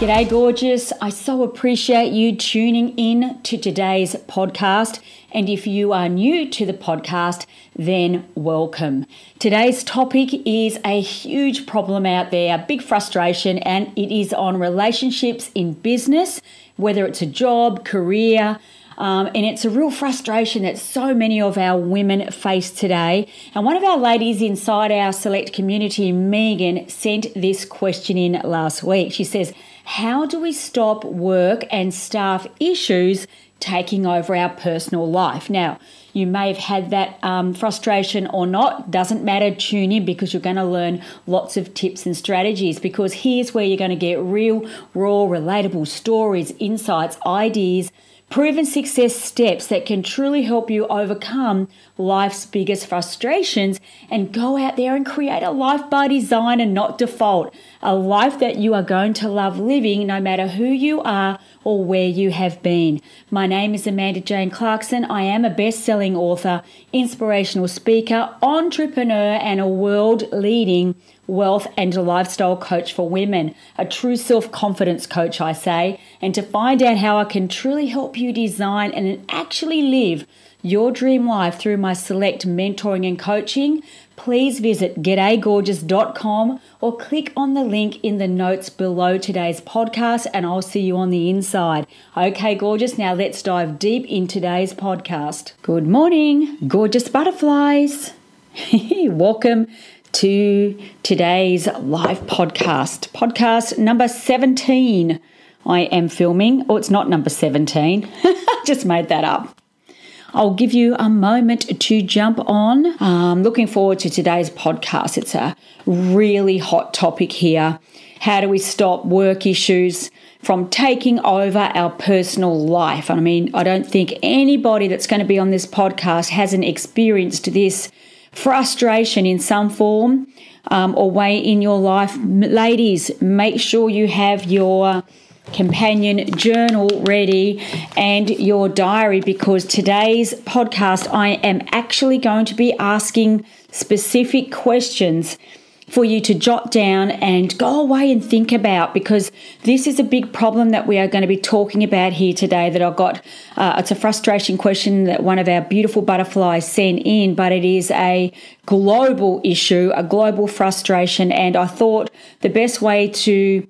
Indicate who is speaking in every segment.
Speaker 1: G'day, gorgeous. I so appreciate you tuning in to today's podcast. And if you are new to the podcast, then welcome. Today's topic is a huge problem out there, a big frustration, and it is on relationships in business, whether it's a job, career, and it's a real frustration that so many of our women face today. And one of our ladies inside our select community, Meghan, sent this question in last week. She says, how do we stop work and staff issues taking over our personal life? Now, you may have had that frustration or not. Doesn't matter. Tune in because you're going to learn lots of tips and strategies, because here's where you're going to get real, raw, relatable stories, insights, ideas, proven success steps that can truly help you overcome life's biggest frustrations and go out there and create a life by design and not default. A life that you are going to love living no matter who you are or where you have been. My name is Amanda Jane Clarkson. I am a best-selling author, inspirational speaker, entrepreneur, and a world-leading wealth and lifestyle coach for women, a true self-confidence coach, I say. And to find out how I can truly help you design and actually live your dream life through my select mentoring and coaching, please visit gdaygorgeous.com or click on the link in the notes below today's podcast, and I'll see you on the inside. Okay, gorgeous, now let's dive deep in today's podcast. Good morning, gorgeous butterflies. Welcome to today's live podcast number 17. I am filming. Oh, it's not number 17. Just made that up. I'll give you a moment to jump on. Looking forward to today's podcast. It's a really hot topic here. How do we stop work issues from taking over our personal life? I mean, I don't think anybody that's going to be on this podcast hasn't experienced this frustration in some form or way in your life. Ladies, make sure you have your companion journal ready and your diary, because today's podcast I am actually going to be asking specific questions for you to jot down and go away and think about, because this is a big problem that we are going to be talking about here today that I've got. It's a frustration question that one of our beautiful butterflies sent in, but it is a global issue, a global frustration, and I thought the best way to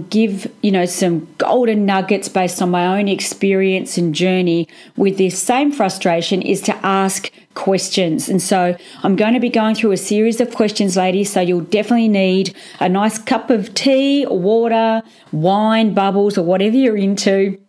Speaker 1: give some golden nuggets based on my own experience and journey with this same frustration is to ask questions. And so I'm going to be going through a series of questions, ladies, so you'll definitely need a nice cup of tea, water, wine, bubbles, or whatever you're into,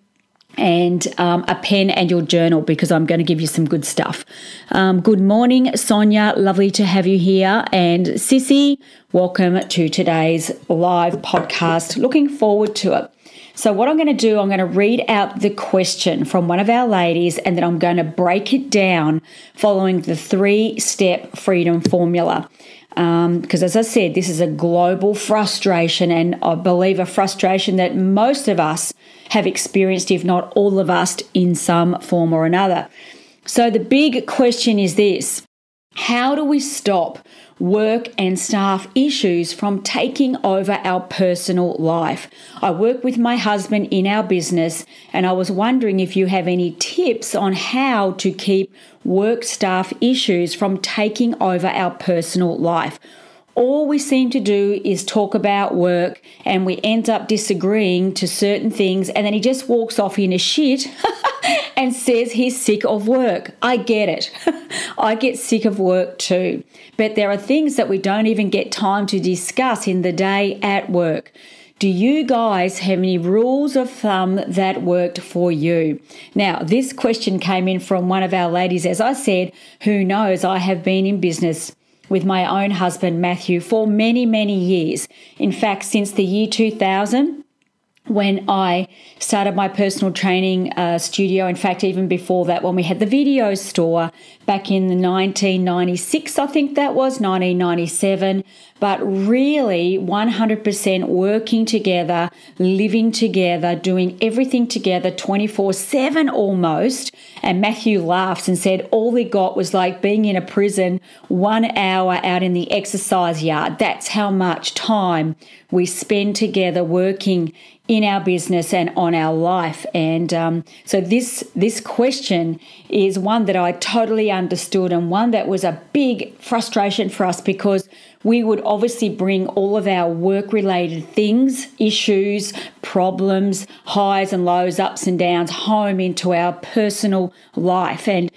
Speaker 1: and a pen and your journal, because I'm going to give you some good stuff. Good morning, Sonia. Lovely to have you here. And Sissy, welcome to today's live podcast. Looking forward to it. So what I'm going to do, I'm going to read out the question from one of our ladies, and then I'm going to break it down following the 3-step freedom formula. Because as I said, this is a global frustration, and I believe a frustration that most of us have experienced, if not all of us, in some form or another. So the big question is this: how do we stop work and staff issues from taking over our personal life? I work with my husband in our business, and I was wondering if you have any tips on how to keep work staff issues from taking over our personal life. All we seem to do is talk about work, and we end up disagreeing to certain things, and then he just walks off in a shit and says he's sick of work. I get it. I get sick of work too. But there are things that we don't even get time to discuss in the day at work. Do you guys have any rules of thumb that worked for you? Now, this question came in from one of our ladies, as I said, who knows I have been in business with my own husband, Matthew, for many, many years. In fact, since the year 2000, when I started my personal training studio. In fact, even before that, when we had the video store back in the 1996, I think that was 1997. But really 100% working together, living together, doing everything together 24/7 almost. And Matthew laughs and said all they got was like being in a prison 1 hour out in the exercise yard. That's how much time we spend together working in our business and on our life. And so this question is one that I totally understood, and one that was a big frustration for us, because we would obviously bring all of our work-related things, issues, problems, highs and lows, ups and downs home into our personal life. And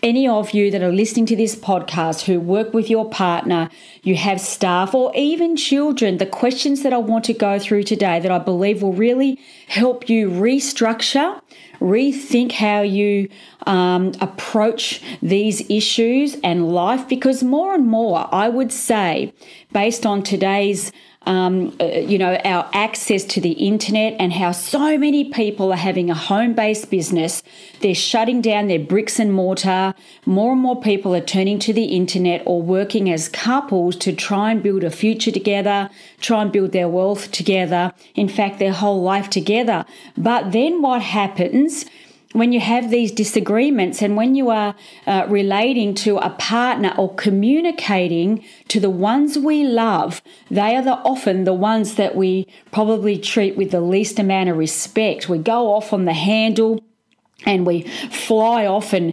Speaker 1: any of you that are listening to this podcast who work with your partner, you have staff or even children, the questions that I want to go through today that I believe will really help you restructure, rethink how you approach these issues and life, because more and more, I would say, based on today's our access to the internet and how so many people are having a home-based business. They're shutting down their bricks and mortar. More and more people are turning to the internet or working as couples to try and build a future together, try and build their wealth together, in fact, their whole life together. But then what happens when you have these disagreements, and when you are relating to a partner or communicating to the ones we love? They are often the ones that we probably treat with the least amount of respect. We go off on the handle and we fly off and,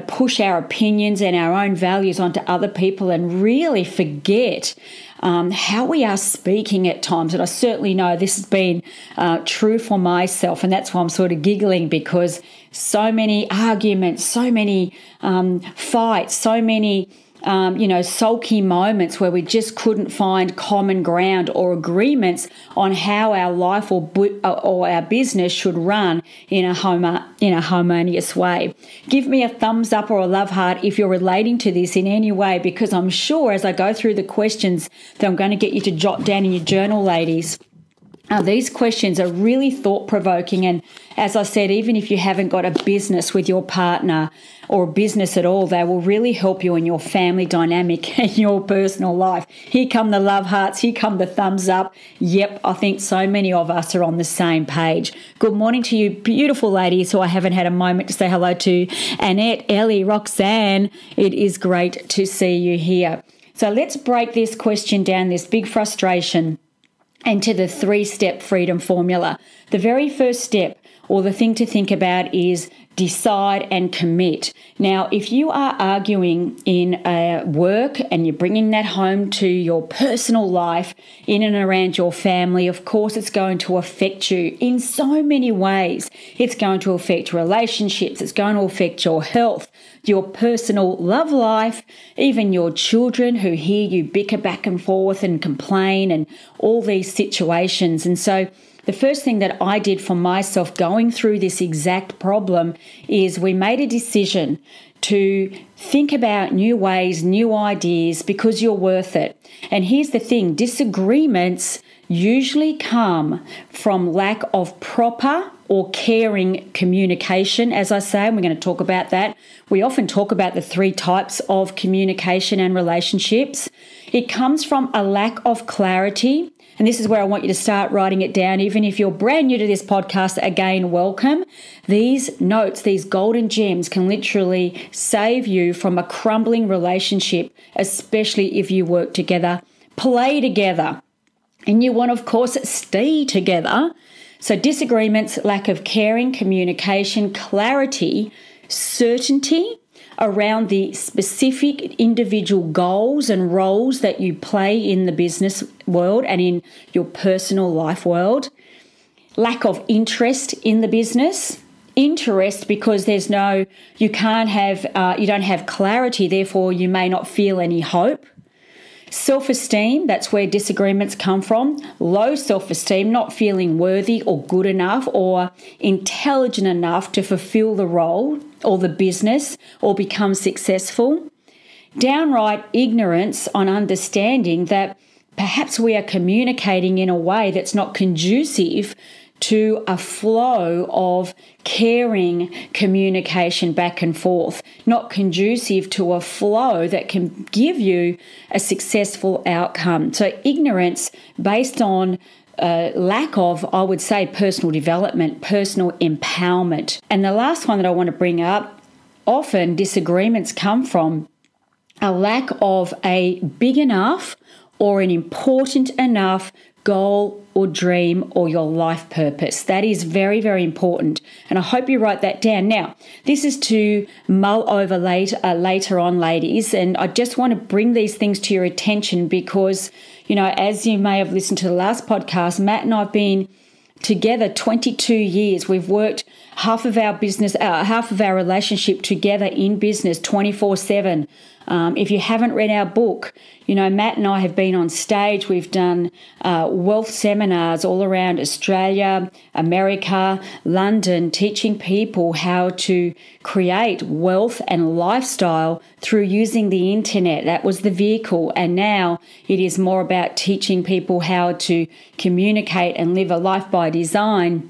Speaker 1: push our opinions and our own values onto other people and really forget how we are speaking at times. And I certainly know this has been true for myself, and that's why I'm sort of giggling, because so many arguments, so many fights, so many sulky moments where we just couldn't find common ground or agreements on how our life or our business should run in a harmonious way. Give me a thumbs up or a love heart if you're relating to this in any way, because I'm sure as I go through the questions that I'm going to get you to jot down in your journal, ladies. These questions are really thought-provoking, and as I said, even if you haven't got a business with your partner or a business at all, they will really help you in your family dynamic and your personal life. Here come the love hearts, here come the thumbs up. Yep, I think so many of us are on the same page. Good morning to you, beautiful ladies who I haven't had a moment to say hello to. Annette, Ellie, Roxanne, it is great to see you here. So let's break this question down, this big frustration, and to the 3-step freedom formula. The very first step, or the thing to think about, is decide and commit. Now, if you are arguing in work and you're bringing that home to your personal life, in and around your family, of course it's going to affect you in so many ways. It's going to affect relationships, it's going to affect your health, your personal love life, even your children who hear you bicker back and forth and complain and all these situations. And so the first thing that I did for myself going through this exact problem is we made a decision to think about new ways, new ideas, because you're worth it. And here's the thing, disagreements usually come from lack of proper or caring communication, as I say, and we're going to talk about that. We often talk about the 3 types of communication and relationships. It comes from a lack of clarity. And this is where I want you to start writing it down. Even if you're brand new to this podcast, again, welcome. These notes, these golden gems can literally save you from a crumbling relationship, especially if you work together, play together, and you want, of course, stay together. So disagreements, lack of caring, communication, clarity, certainty around the specific individual goals and roles that you play in the business world and in your personal life world. Lack of interest in the business. Interest because you don't have clarity, therefore you may not feel any hope. Self-esteem, that's where disagreements come from. Low self-esteem, not feeling worthy or good enough or intelligent enough to fulfill the role or the business or become successful. Downright ignorance on understanding that perhaps we are communicating in a way that's not conducive to a flow of caring communication back and forth, not conducive to a flow that can give you a successful outcome. So ignorance based on lack of, I would say, personal development, personal empowerment. And the last one that I want to bring up, often disagreements come from a lack of a big enough or an important enough goal or dream or your life purpose. That is very, very important. And I hope you write that down. Now, this is to mull over later on, ladies. And I just want to bring these things to your attention because, as you may have listened to the last podcast, Matt and I have been together 22 years. We've worked half of our relationship together in business 24/7. If you haven't read our book, Matt and I have been on stage. We've done wealth seminars all around Australia, America, London, teaching people how to create wealth and lifestyle through using the internet. That was the vehicle. And now it is more about teaching people how to communicate and live a life by design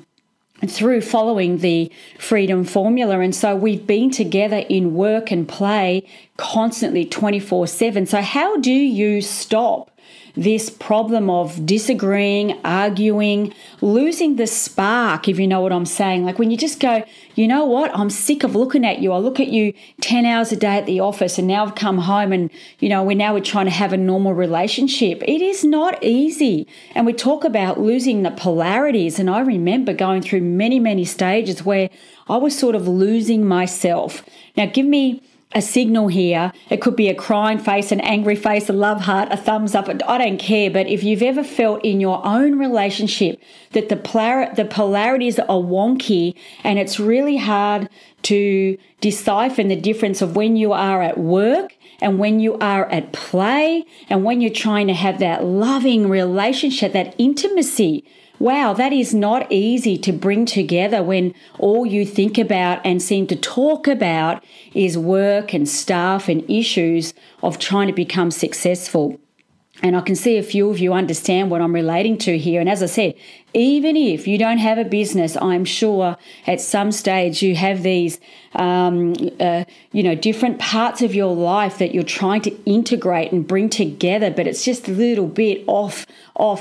Speaker 1: through following the freedom formula. And so we've been together in work and play constantly 24/7. So how do you stop this problem of disagreeing, arguing, losing the spark, if you know what I'm saying? Like when you just go, you know what, I'm sick of looking at you. I look at you 10 hours a day at the office and now I've come home and, we're trying to have a normal relationship. It is not easy. And we talk about losing the polarities. And I remember going through many, many stages where I was sort of losing myself. Now, give me a signal here. It could be a crying face, an angry face, a love heart, a thumbs up. I don't care. But if you've ever felt in your own relationship that the polarities are wonky and it's really hard to decipher the difference of when you are at work and when you are at play and when you're trying to have that loving relationship, that intimacy. Wow, that is not easy to bring together when all you think about and seem to talk about is work and staff and issues of trying to become successful. And I can see a few of you understand what I'm relating to here. And as I said, even if you don't have a business, I'm sure at some stage you have these, different parts of your life that you're trying to integrate and bring together, but it's just a little bit off,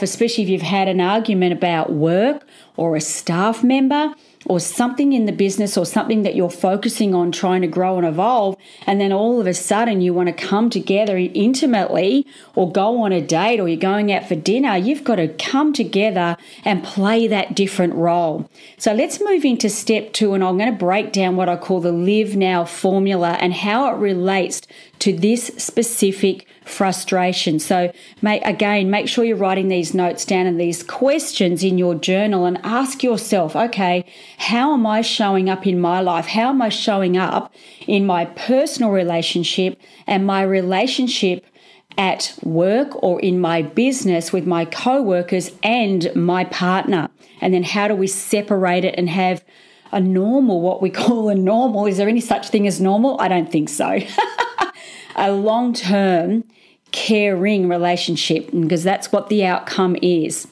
Speaker 1: especially if you've had an argument about work or a staff member or something in the business or something that you're focusing on trying to grow and evolve, and then all of a sudden you want to come together intimately or go on a date or you're going out for dinner, you've got to come together and play that different role. So let's move into step 2, and I'm going to break down what I call the Live Now formula and how it relates to this specific frustration. So make sure you're writing these notes down and these questions in your journal and ask yourself, okay, how am I showing up in my life? How am I showing up in my personal relationship and my relationship at work or in my business with my co-workers and my partner? And then how do we separate it and have a normal, what we call a normal? Is there any such thing as normal? I don't think so. A long-term caring relationship, because that's what the outcome is.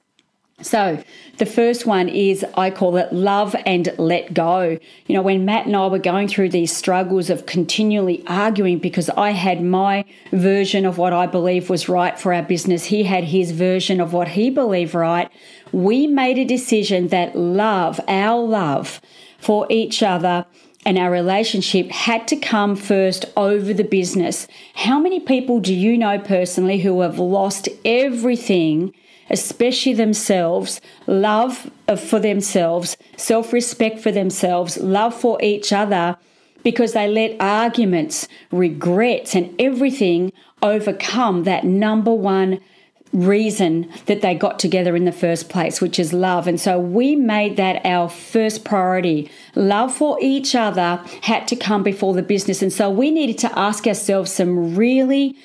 Speaker 1: So the first one is, I call it love and let go. When Matt and I were going through these struggles of continually arguing because I had my version of what I believe was right for our business, he had his version of what he believed right, we made a decision that our love for each other and our relationship had to come first over the business. How many people do you know personally who have lost everything, especially themselves, love for themselves, self-respect for themselves, love for each other, because they let arguments, regrets, and everything overcome that number one reason that they got together in the first place, which is love. And so we made that our first priority. Love for each other had to come before the business. And so we needed to ask ourselves some really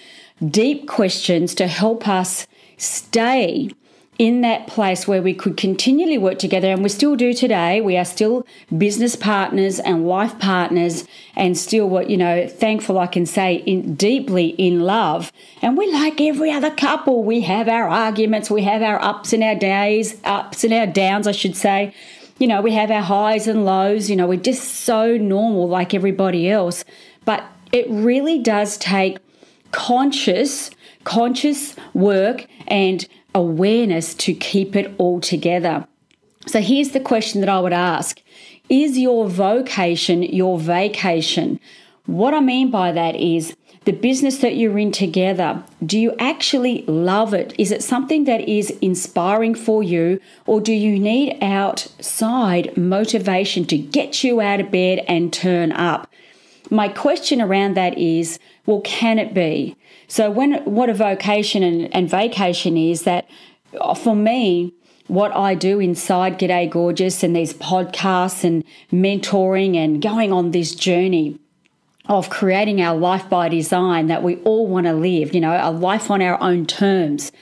Speaker 1: deep questions to help us stay in that place where we could continually work together, and we still do today. We are still business partners and life partners, and still, thankful I can say, deeply in love. And we're like every other couple. We have our arguments, we have our ups and our downs, I should say. We have our highs and lows. We're just so normal like everybody else. But it really does take conscious work and awareness to keep it all together. So here's the question that I would ask. Is your vocation your vacation? What I mean by that is the business that you're in together, do you actually love it? Is it something that is inspiring for you, or do you need outside motivation to get you out of bed and turn up? My question around that is, well, can it be? So what a vocation and vacation is, that for me, what I do inside Gday Gorgeous and these podcasts and mentoring and going on this journey of creating our life by design that we all want to live, a life on our own terms.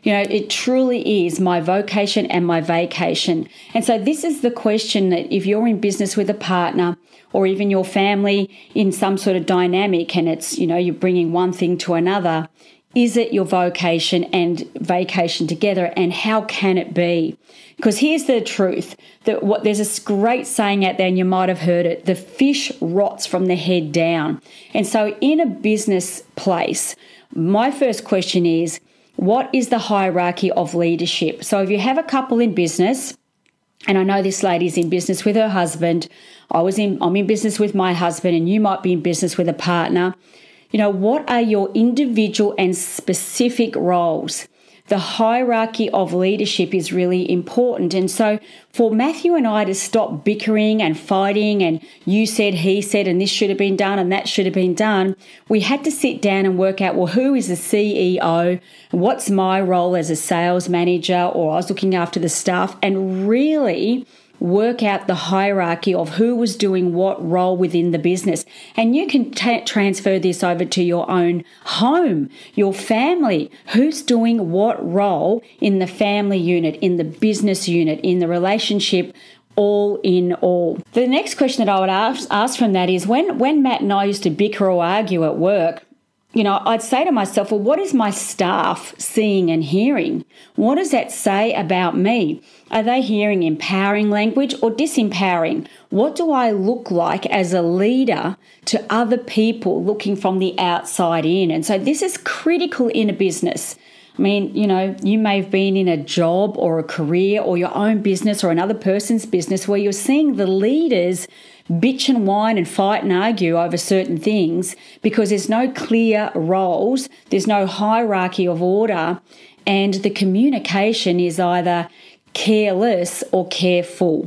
Speaker 1: It truly is my vocation and my vacation. And so this is the question that if you're in business with a partner or even your family in some sort of dynamic, and it's, you're bringing one thing to another, is it your vocation and vacation together, and how can it be? Because here's the truth, there's a great saying out there, and you might have heard it, the fish rots from the head down. And so in a business place, my first question is, what is the hierarchy of leadership? So if you have a couple in business, and I know this lady's in business with her husband, I'm in business with my husband, and you might be in business with a partner. What are your individual and specific roles? The hierarchy of leadership is really important. And so for Matthew and I to stop bickering and fighting and you said, he said, and this should have been done and that should have been done, we had to sit down and work out, well, who is the CEO? What's my role as a sales manager? Or I was looking after the staff, and really work out the hierarchy of who was doing what role within the business. And you can transfer this over to your own home, your family. Who's doing what role in the family unit, in the business unit, in the relationship, all in all. The next question that I would ask from that is, when Matt and I used to bicker or argue at work, I'd say to myself, well, what is my staff seeing and hearing? What does that say about me? Are they hearing empowering language or disempowering? What do I look like as a leader to other people looking from the outside in? And so this is critical in a business. I mean, you may have been in a job or a career or your own business or another person's business where you're seeing the leaders bitch and whine and fight and argue over certain things because there's no clear roles, there's no hierarchy of order, and the communication is either careless or careful.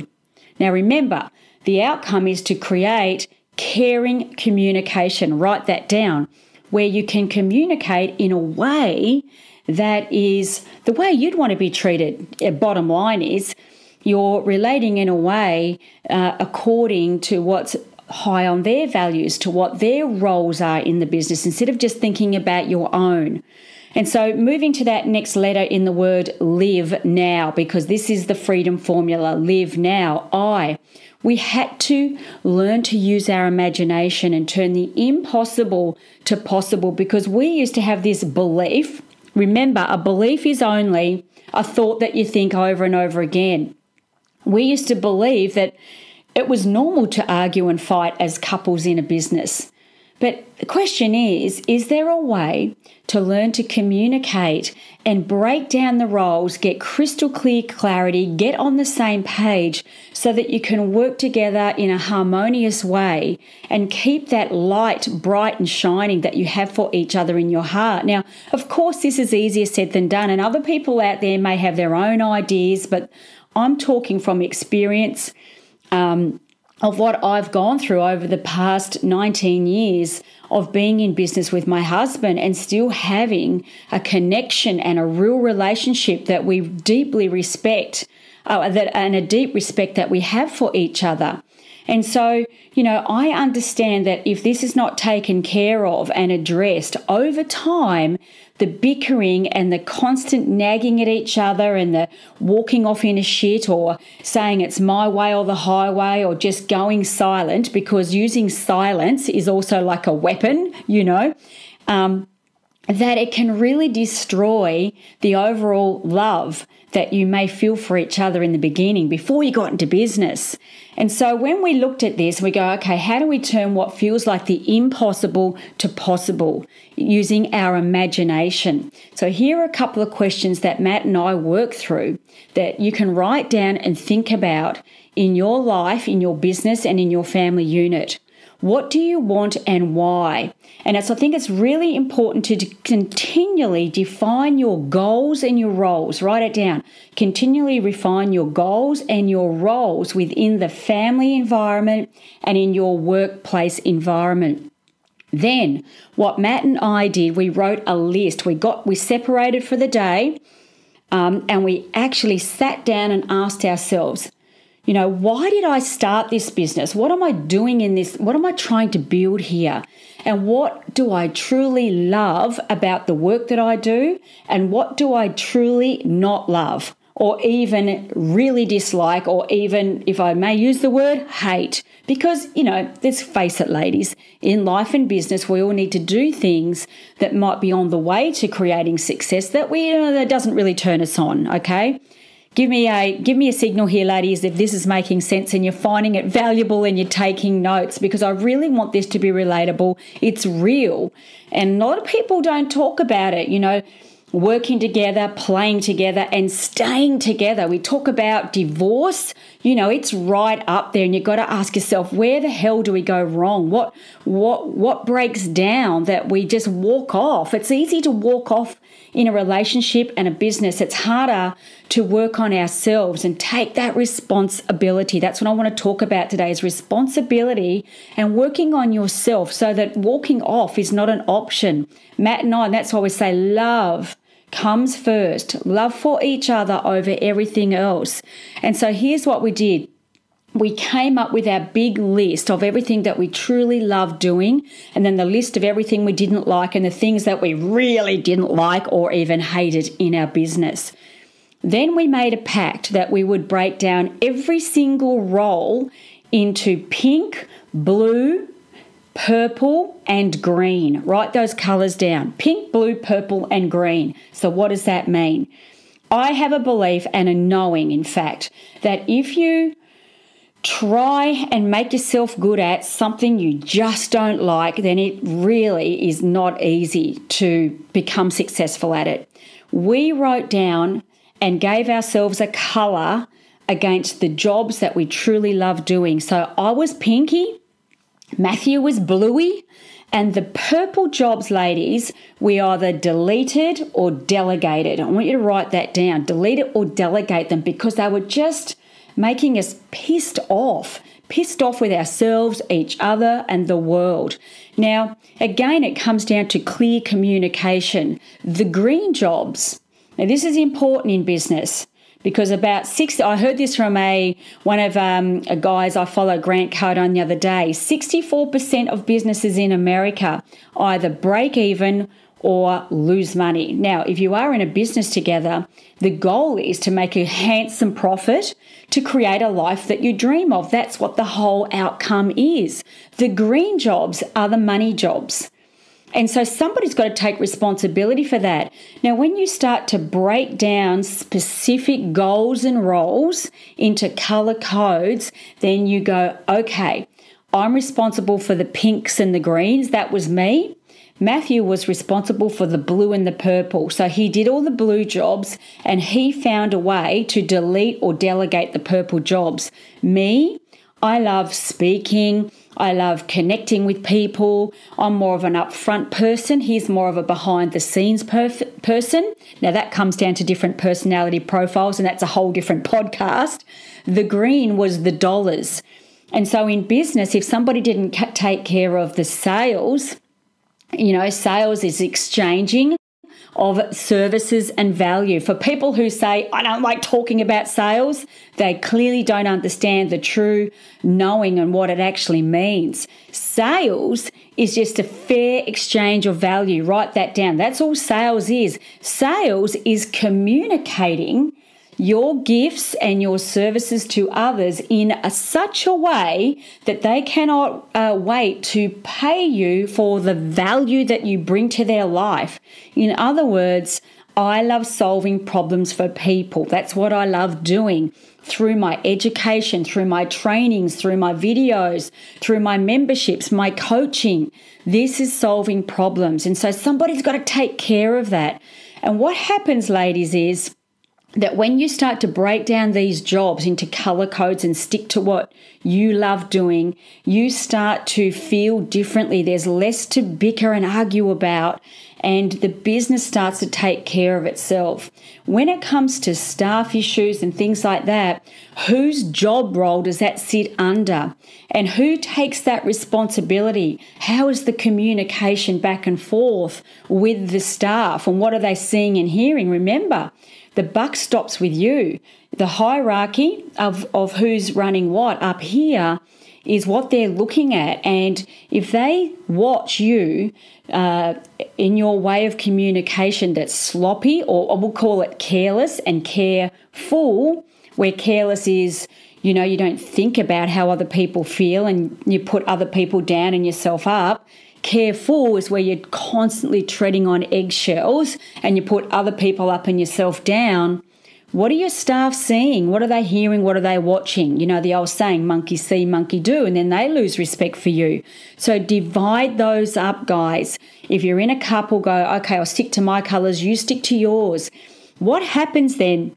Speaker 1: Now remember, the outcome is to create caring communication. Write that down, where you can communicate in a way that is the way you'd want to be treated. Bottom line is, you're relating in a way according to what's high on their values, to what their roles are in the business, instead of just thinking about your own. And so moving to that next letter in the word live now, because this is the freedom formula, live now. We had to learn to use our imagination and turn the impossible to possible, because we used to have this belief. Remember, a belief is only a thought that you think over and over again. We used to believe that it was normal to argue and fight as couples in a business. But the question is there a way to learn to communicate and break down the roles, get crystal clear clarity, get on the same page so that you can work together in a harmonious way and keep that light bright and shining that you have for each other in your heart? Now, of course, this is easier said than done, and other people out there may have their own ideas, but I'm talking from experience of what I've gone through over the past 19 years of being in business with my husband and still having a connection and a real relationship that we deeply respect, and a deep respect that we have for each other. And so, I understand that if this is not taken care of and addressed over time, the bickering and the constant nagging at each other and the walking off in a shit or saying it's my way or the highway or just going silent, because using silence is also like a weapon, that it can really destroy the overall love that you may feel for each other in the beginning before you got into business. And so when we looked at this, we go, okay, how do we turn what feels like the impossible to possible using our imagination? So here are a couple of questions that Matt and I work through that you can write down and think about in your life, in your business, and in your family unit. What do you want and why? And I think it's really important to continually define your goals and your roles. Write it down. Continually refine your goals and your roles within the family environment and in your workplace environment. Then what Matt and I did, we wrote a list. We separated for the day, and we actually sat down and asked ourselves, why did I start this business? What am I doing in this? What am I trying to build here? And what do I truly love about the work that I do? And what do I truly not love or even really dislike, or even, if I may use the word, hate? Because, let's face it, ladies, in life and business, we all need to do things that might be on the way to creating success that that doesn't really turn us on, okay? Give me a signal here, ladies, if this is making sense and you're finding it valuable and you're taking notes, because I really want this to be relatable. It's real. And a lot of people don't talk about it, working together, playing together, and staying together. We talk about divorce, it's right up there, and you've got to ask yourself, where the hell do we go wrong? What breaks down that we just walk off? It's easy to walk off in a relationship and a business. It's harder to work on ourselves and take that responsibility. That's what I want to talk about today, is responsibility and working on yourself so that walking off is not an option. Matt and I, and that's why we say love comes first. Love for each other over everything else. And so here's what we did. We came up with our big list of everything that we truly love doing, and then the list of everything we didn't like and the things that we really didn't like or even hated in our business. Then we made a pact that we would break down every single role into pink, blue, purple, and green. Write those colors down. Pink, blue, purple, and green. So what does that mean? I have a belief and a knowing, in fact, that if you try and make yourself good at something you just don't like, then it really is not easy to become successful at it. We wrote down and gave ourselves a color against the jobs that we truly love doing. So I was pinky, Matthew was bluey, and the purple jobs, ladies, we either deleted or delegated. I want you to write that down. Delete it or delegate them, because they were just making us pissed off with ourselves, each other, and the world. Now, again, it comes down to clear communication. The green jobs. Now, this is important in business, because I heard this from one of a guys I follow, Grant Cardone, the other day. 64% of businesses in America either break even or lose money. Now, if you are in a business together, the goal is to make a handsome profit to create a life that you dream of. That's what the whole outcome is. The green jobs are the money jobs. And so somebody's got to take responsibility for that. Now, when you start to break down specific goals and roles into color codes, then you go, okay, I'm responsible for the pinks and the greens. That was me. Matthew was responsible for the blue and the purple. So he did all the blue jobs and he found a way to delete or delegate the purple jobs. Me, I love speaking. I love connecting with people. I'm more of an upfront person. He's more of a behind the scenes person. Now that comes down to different personality profiles, and that's a whole different podcast. The green was the dollars. And so in business, if somebody didn't take care of the sales, sales is exchanging of services and value. For people who say, I don't like talking about sales, they clearly don't understand the true knowing and what it actually means. Sales is just a fair exchange of value. Write that down. That's all sales is. Sales is communicating your gifts and your services to others in such a way that they cannot wait to pay you for the value that you bring to their life. In other words, I love solving problems for people. That's what I love doing through my education, through my trainings, through my videos, through my memberships, my coaching. This is solving problems. And so somebody's got to take care of that. And what happens, ladies, is that when you start to break down these jobs into color codes and stick to what you love doing, you start to feel differently. There's less to bicker and argue about, and the business starts to take care of itself. When it comes to staff issues and things like that, whose job role does that sit under? And who takes that responsibility? How is the communication back and forth with the staff? And what are they seeing and hearing? Remember, the buck stops with you. The hierarchy of who's running what up here is what they're looking at. And if they watch you in your way of communication that's sloppy, or we'll call it careless, and careful, where careless is, you don't think about how other people feel and you put other people down and yourself up. Careful is where you're constantly treading on eggshells and you put other people up and yourself down. What are your staff seeing? What are they hearing? What are they watching? The old saying, monkey see, monkey do, and then they lose respect for you. So divide those up, guys. If you're in a couple, go, okay, I'll stick to my colours, you stick to yours. What happens then?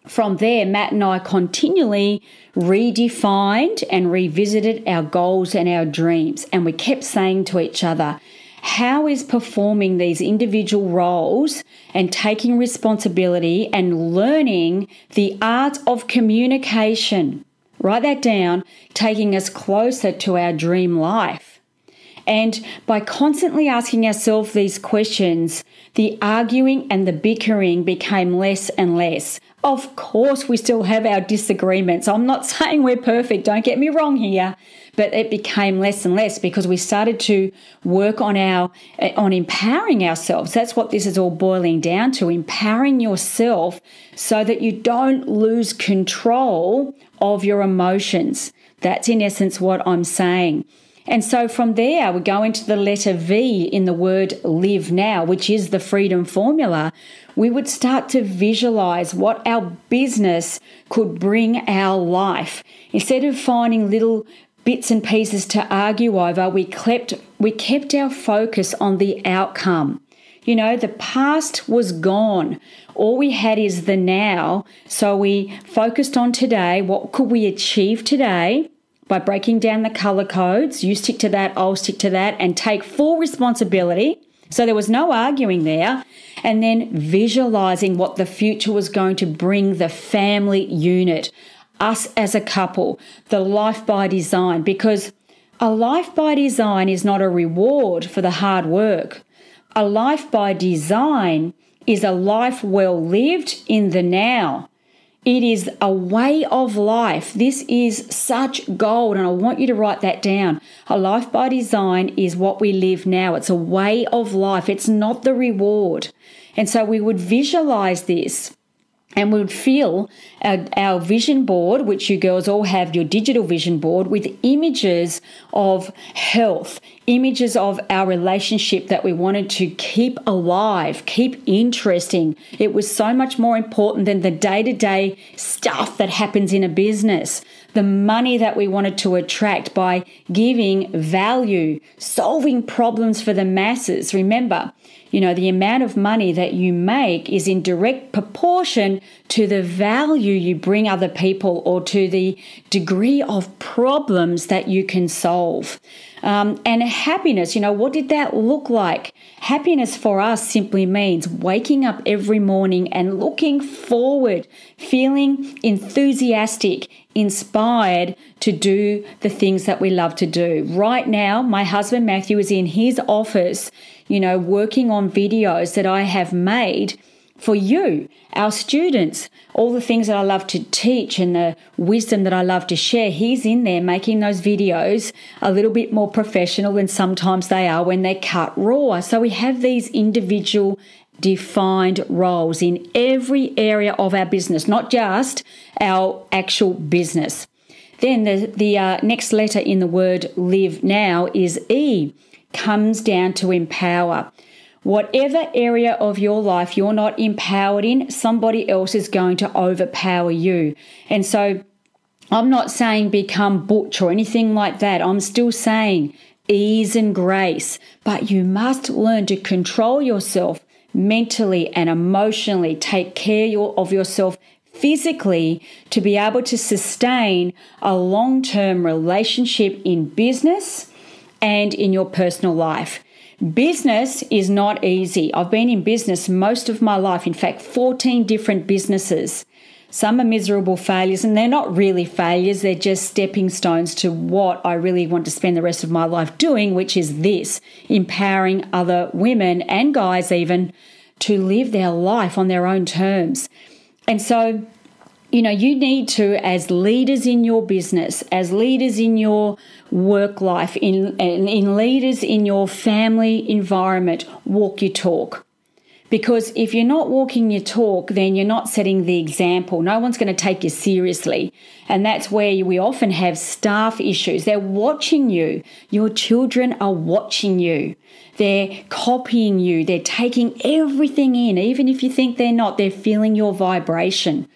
Speaker 1: From there, Matt and I continually redefined and revisited our goals and our dreams. And we kept saying to each other, how is performing these individual roles and taking responsibility and learning the art of communication? Write that down, taking us closer to our dream life. And by constantly asking ourselves these questions, the arguing and the bickering became less and less. Of course, we still have our disagreements. I'm not saying we're perfect, don't get me wrong here, but it became less and less because we started to work on empowering ourselves. That's what this is all boiling down to, empowering yourself so that you don't lose control of your emotions. That's in essence what I'm saying. And so from there, we go into the letter V in the word live now, which is the freedom formula. We would start to visualize what our business could bring our life. Instead of finding little bits and pieces to argue over, we kept our focus on the outcome. The past was gone. All we had is the now. So we focused on today. What could we achieve today? By breaking down the color codes, you stick to that, I'll stick to that, and take full responsibility. So there was no arguing there. And then visualizing what the future was going to bring the family unit, us as a couple, the life by design, because a life by design is not a reward for the hard work. A life by design is a life well lived in the now. It is a way of life. This is such gold, and I want you to write that down. A life by design is what we live now. It's a way of life. It's not the reward. And so we would visualize this, and we would fill our vision board, which you girls all have, your digital vision board, with images of health, images of our relationship that we wanted to keep alive, keep interesting. It was so much more important than the day-to-day stuff that happens in a business. The money that we wanted to attract by giving value, solving problems for the masses. Remember, the amount of money that you make is in direct proportion to the value you bring other people or to the degree of problems that you can solve. And happiness, what did that look like? Happiness for us simply means waking up every morning and looking forward, feeling enthusiastic, inspired to do the things that we love to do. Right now, my husband Matthew is in his office, working on videos that I have made for you, our students, all the things that I love to teach and the wisdom that I love to share. He's in there making those videos a little bit more professional than sometimes they are when they're cut raw. So we have these individual defined roles in every area of our business, not just our actual business. Then the next letter in the word live now is E, comes down to empower. Whatever area of your life you're not empowered in, somebody else is going to overpower you. And so I'm not saying become butch or anything like that. I'm still saying ease and grace. But you must learn to control yourself mentally and emotionally, take care of yourself physically to be able to sustain a long-term relationship in business and in your personal life. Business is not easy. I've been in business most of my life, in fact, 14 different businesses. Some are miserable failures, and they're not really failures. They're just stepping stones to what I really want to spend the rest of my life doing, which is this, empowering other women and guys even to live their life on their own terms. And so, you need to, as leaders in your business, as leaders in your work life, in leaders in your family environment, walk your talk. Because if you're not walking your talk, then you're not setting the example. No one's going to take you seriously. And that's where we often have staff issues. They're watching you. Your children are watching you. They're copying you. They're taking everything in. Even if you think they're not, they're feeling your vibration.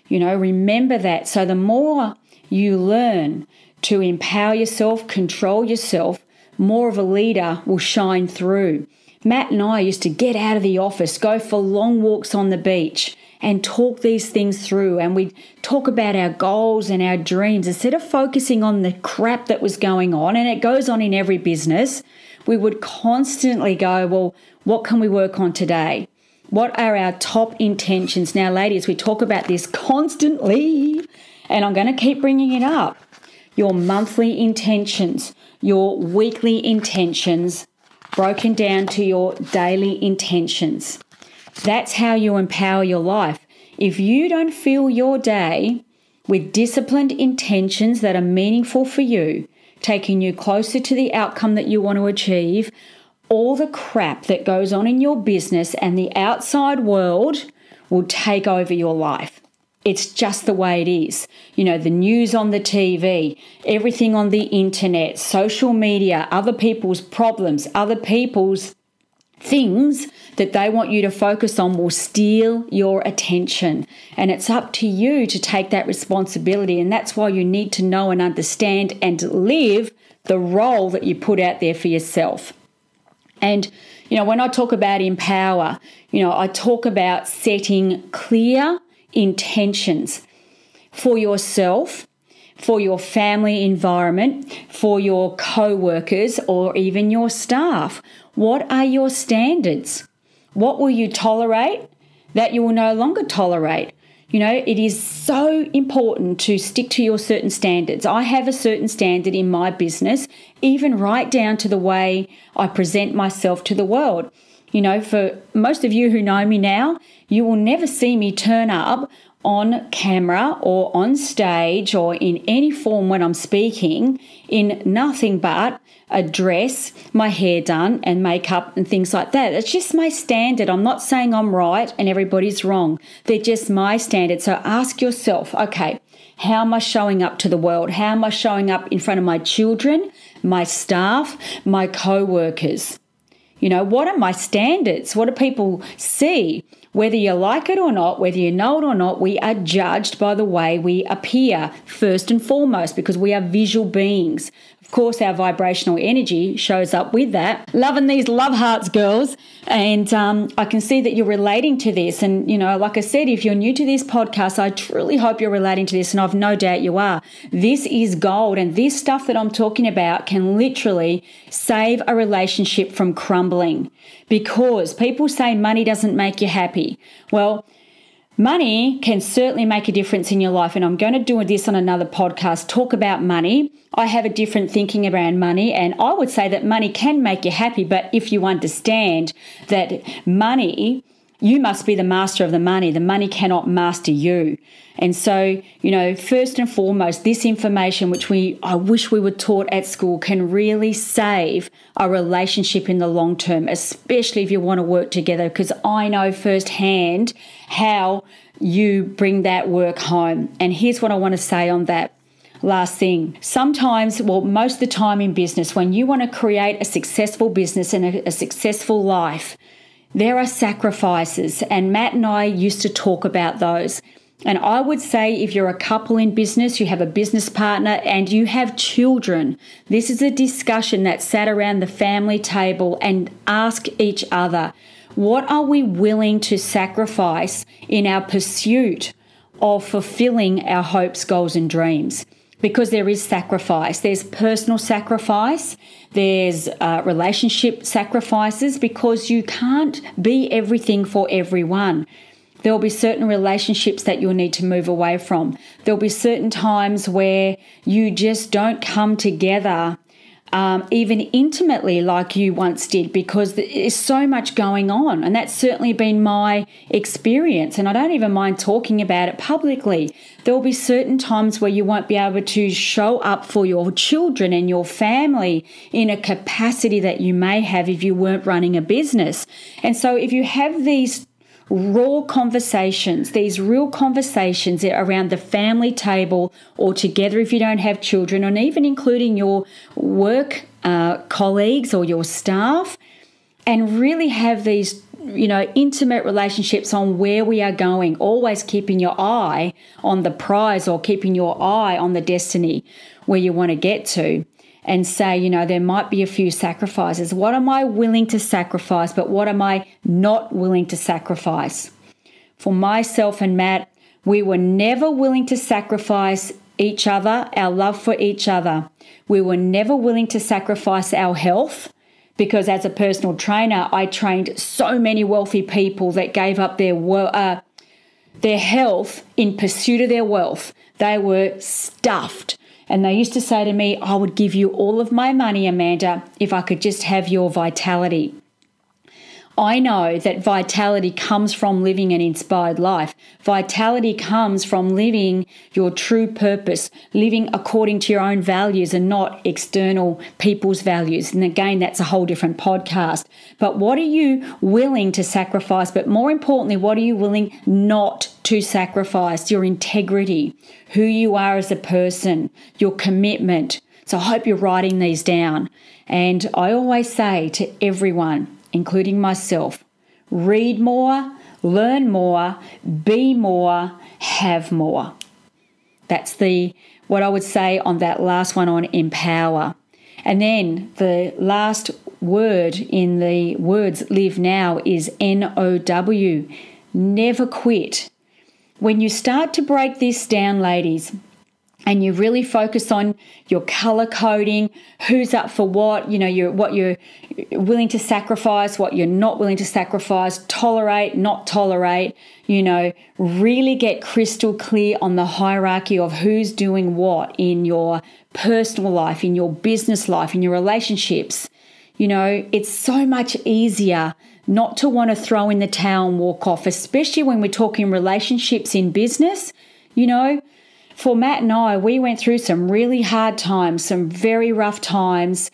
Speaker 1: Remember that. So the more you learn to empower yourself, control yourself, more of a leader will shine through. Matt and I used to get out of the office, go for long walks on the beach and talk these things through. And we'd talk about our goals and our dreams instead of focusing on the crap that was going on. And it goes on in every business. We would constantly go, well, what can we work on today? What are our top intentions? Now, ladies, we talk about this constantly, and I'm going to keep bringing it up. Your monthly intentions, your weekly intentions, broken down to your daily intentions. That's how you empower your life. If you don't fill your day with disciplined intentions that are meaningful for you, taking you closer to the outcome that you want to achieve, all the crap that goes on in your business and the outside world will take over your life. It's just the way it is. The news on the TV, everything on the internet, social media, other people's problems, other people's things that they want you to focus on will steal your attention. And it's up to you to take that responsibility. And that's why you need to know and understand and live the role that you put out there for yourself. And, when I talk about empower, I talk about setting clear intentions for yourself, for your family environment, for your co-workers, or even your staff. What are your standards? What will you tolerate that you will no longer tolerate? It is so important to stick to your certain standards. I have a certain standard in my business, even right down to the way I present myself to the world. For most of you who know me now, you will never see me turn up on camera or on stage or in any form when I'm speaking in nothing but a dress, my hair done and makeup and things like that. It's just my standard. I'm not saying I'm right and everybody's wrong. They're just my standard. So ask yourself, okay, how am I showing up to the world? How am I showing up in front of my children, my staff, my co-workers? What are my standards? What do people see? Whether you like it or not, whether you know it or not, we are judged by the way we appear, first and foremost, because we are visual beings. Of course, our vibrational energy shows up with that. Loving these love hearts, girls. And I can see that you're relating to this. And, like I said, if you're new to this podcast, I truly hope you're relating to this. And I've no doubt you are. This is gold. And this stuff that I'm talking about can literally save a relationship from crumbling. Because people say money doesn't make you happy. Well, money can certainly make a difference in your life, and I'm going to do this on another podcast, talk about money. I have a different thinking around money, and I would say that money can make you happy, but if you understand that money, you must be the master of the money. The money cannot master you. And so, first and foremost, this information, which I wish we were taught at school, can really save a relationship in the long term, especially if you want to work together, because I know firsthand how you bring that work home. And here's what I want to say on that. Last thing, sometimes, most of the time in business, when you want to create a successful business and a successful life, there are sacrifices. And Matt and I used to talk about those. And I would say if you're a couple in business, you have a business partner and you have children, this is a discussion that sat around the family table and ask each other, what are we willing to sacrifice in our pursuit of fulfilling our hopes, goals, and dreams? Because there is sacrifice. There's personal sacrifice. There's relationship sacrifices, because you can't be everything for everyone. There'll be certain relationships that you'll need to move away from. There'll be certain times where you just don't come together even intimately like you once did, because there's so much going on. And that's certainly been my experience. And I don't even mind talking about it publicly. There will be certain times where you won't be able to show up for your children and your family in a capacity that you may have if you weren't running a business. And so if you have these raw conversations, these real conversations around the family table, or together if you don't have children, and even including your work colleagues or your staff, and really have these intimate relationships on where we are going, always keeping your eye on the prize or keeping your eye on the destiny where you want to get to. And say, there might be a few sacrifices. What am I willing to sacrifice, but what am I not willing to sacrifice? For myself and Matt, we were never willing to sacrifice each other, our love for each other. We were never willing to sacrifice our health, because as a personal trainer, I trained so many wealthy people that gave up their health in pursuit of their wealth. They were stuffed. And they used to say to me, I would give you all of my money, Amanda, if I could just have your vitality. I know that vitality comes from living an inspired life. Vitality comes from living your true purpose, living according to your own values and not external people's values. And again, that's a whole different podcast. But what are you willing to sacrifice? But more importantly, what are you willing not to sacrifice? Your integrity, who you are as a person, your commitment. So I hope you're writing these down. And I always say to everyone, including myself, read more, learn more, be more, have more. That's what I would say on that last one, on empower. And then the last word in the words live now is NOW, never quit. When you start to break this down, ladies, and you really focus on your color coding, who's up for what, what you're willing to sacrifice, what you're not willing to sacrifice, tolerate, not tolerate, really get crystal clear on the hierarchy of who's doing what in your personal life, in your business life, in your relationships. It's so much easier not to want to throw in the towel and walk off, especially when we're talking relationships in business. For Matt and I, we went through some really hard times, some very rough times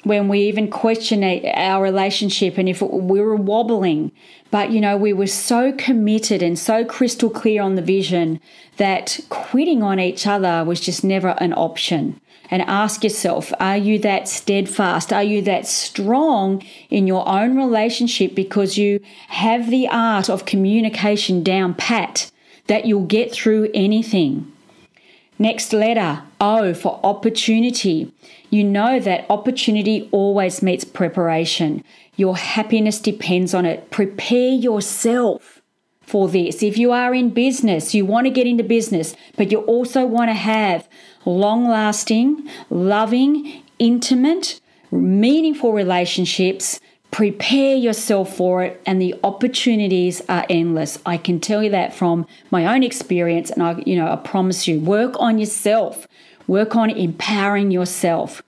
Speaker 1: when we even questioned our relationship and if we were wobbling. But, we were so committed and so crystal clear on the vision that quitting on each other was just never an option. And ask yourself, are you that steadfast? Are you that strong in your own relationship because you have the art of communication down pat that you'll get through anything? Next letter, O, for opportunity. You know that opportunity always meets preparation. Your happiness depends on it. Prepare yourself for this. If you are in business, you want to get into business, but you also want to have long-lasting, loving, intimate, meaningful relationships, prepare yourself for it, and the opportunities are endless. I can tell you that from my own experience, and I promise you, work on yourself. Work on empowering yourself.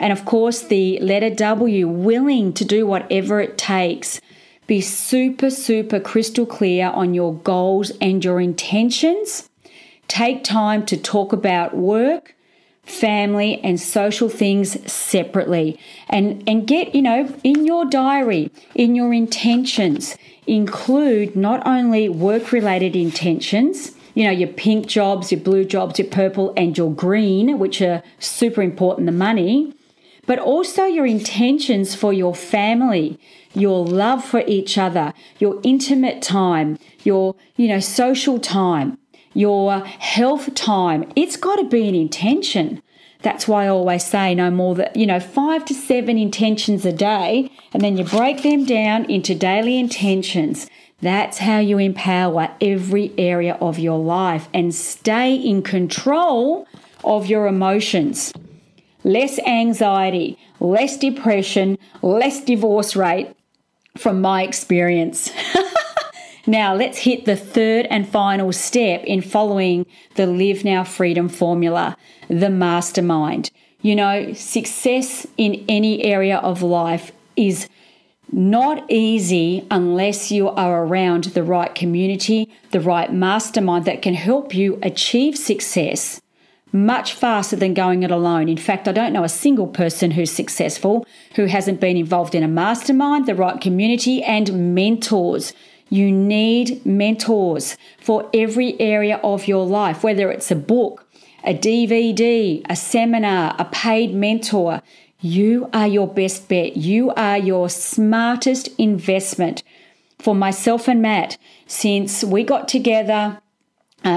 Speaker 1: And of course, the letter W, willing to do whatever it takes. Be super, super crystal clear on your goals and your intentions. Take time to talk about work, family, and social things separately. And get, in your diary, in your intentions, include not only work-related intentions, your pink jobs, your blue jobs, your purple, and your green, which are super important, the money, but also your intentions for your family, your love for each other, your intimate time, your, social time, your health time. It's got to be an intention. That's why I always say no more than, 5 to 7 intentions a day, and then you break them down into daily intentions. That's how you empower every area of your life and stay in control of your emotions. Less anxiety, less depression, less divorce rate from my experience. Now, let's hit the third and final step in following the Live Now Freedom formula, the mastermind. Success in any area of life is not easy unless you are around the right community, the right mastermind that can help you achieve success much faster than going it alone. In fact, I don't know a single person who's successful who hasn't been involved in a mastermind, the right community, and mentors. You need mentors for every area of your life, whether it's a book, a DVD, a seminar, a paid mentor. You are your best bet. You are your smartest investment. For myself and Matt, since we got together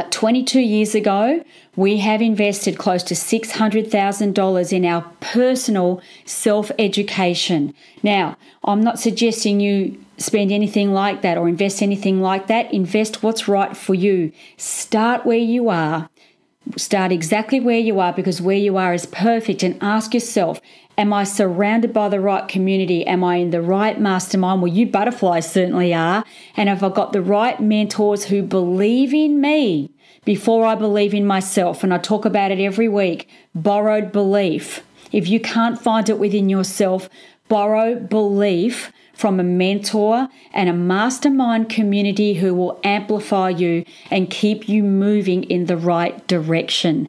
Speaker 1: 22 years ago, we have invested close to $600,000 in our personal self-education. Now, I'm not suggesting you spend anything like that or invest anything like that. Invest what's right for you. Start where you are. Start exactly where you are, because where you are is perfect, and ask yourself, am I surrounded by the right community? Am I in the right mastermind? Well, you butterflies certainly are. And have I got the right mentors who believe in me before I believe in myself? And I talk about it every week. Borrowed belief. If you can't find it within yourself, borrow belief from a mentor and a mastermind community who will amplify you and keep you moving in the right direction.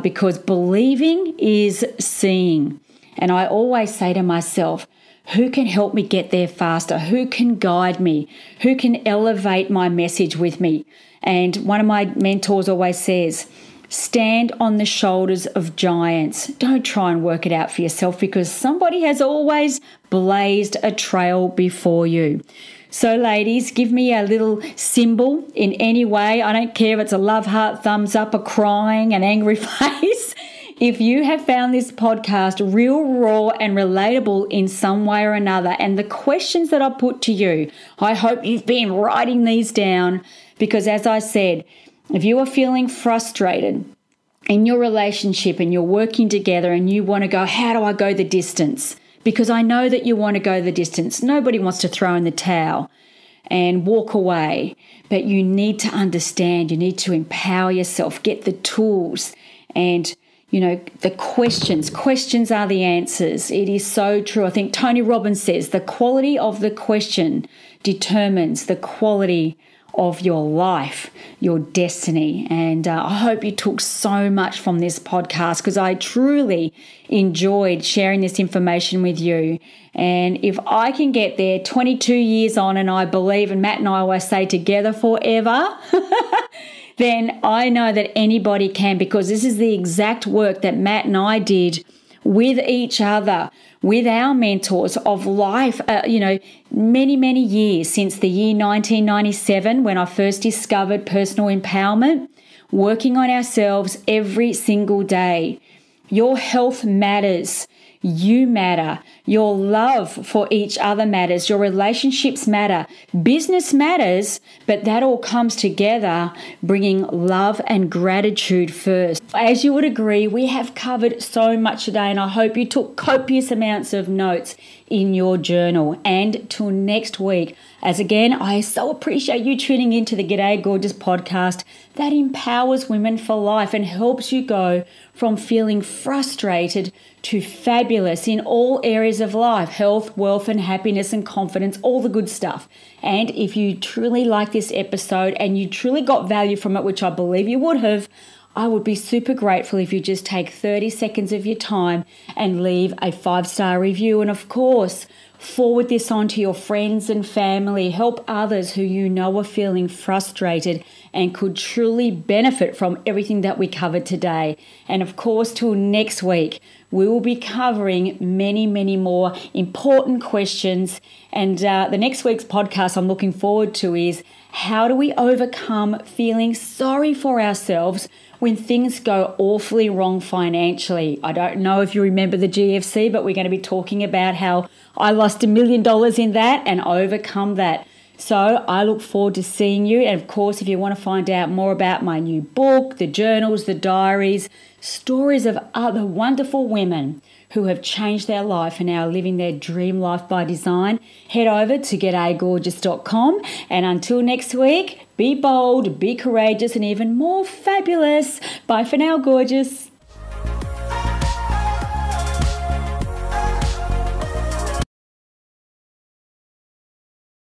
Speaker 1: Because believing is seeing. And I always say to myself, who can help me get there faster? Who can guide me? Who can elevate my message with me? And one of my mentors always says, stand on the shoulders of giants. Don't try and work it out for yourself, because somebody has always blazed a trail before you. So ladies, give me a little symbol in any way. I don't care if it's a love heart, thumbs up, a crying, an angry face. If you have found this podcast real, raw, and relatable in some way or another, and the questions that I put to you, I hope you've been writing these down, because as I said, if you are feeling frustrated in your relationship and you're working together and you want to go, how do I go the distance? Because I know that you want to go the distance. Nobody wants to throw in the towel and walk away, but you need to understand, you need to empower yourself, get the tools, and the questions are the answers. It is so true. I think Tony Robbins says the quality of the question determines the quality of your life, your destiny. And I hope you took so much from this podcast, because I truly enjoyed sharing this information with you. And if I can get there 22 years on, and I believe, and Matt and I always say together forever, then I know that anybody can, because this is the exact work that Matt and I did with each other, with our mentors of life, many, many years since the year 1997, when I first discovered personal empowerment, working on ourselves every single day. Your health matters. You matter. Your love for each other matters. Your relationships matter. Business matters, but that all comes together bringing love and gratitude first. As you would agree, we have covered so much today, and I hope you took copious amounts of notes. in your journal. And till next week, as again, I so appreciate you tuning into the G'day Gorgeous podcast that empowers women for life and helps you go from feeling frustrated to fabulous in all areas of life: health, wealth, and happiness and confidence, all the good stuff. And if you truly like this episode and you truly got value from it, which I believe you would have, I would be super grateful if you just take 30 seconds of your time and leave a 5-star review. And of course, forward this on to your friends and family. Help others who you know are feeling frustrated and could truly benefit from everything that we covered today. And of course, till next week, we will be covering many, many more important questions. And the next week's podcast I'm looking forward to is, how do we overcome feeling sorry for ourselves when things go awfully wrong financially? I don't know if you remember the GFC, but we're going to be talking about how I lost $1 million in that and overcome that. So I look forward to seeing you. And of course, if you want to find out more about my new book, the journals, the diaries, stories of other wonderful women who have changed their life and are living their dream life by design, head over to gdaygorgeous.com. And until next week, be bold, be courageous, and even more fabulous. Bye for now, gorgeous.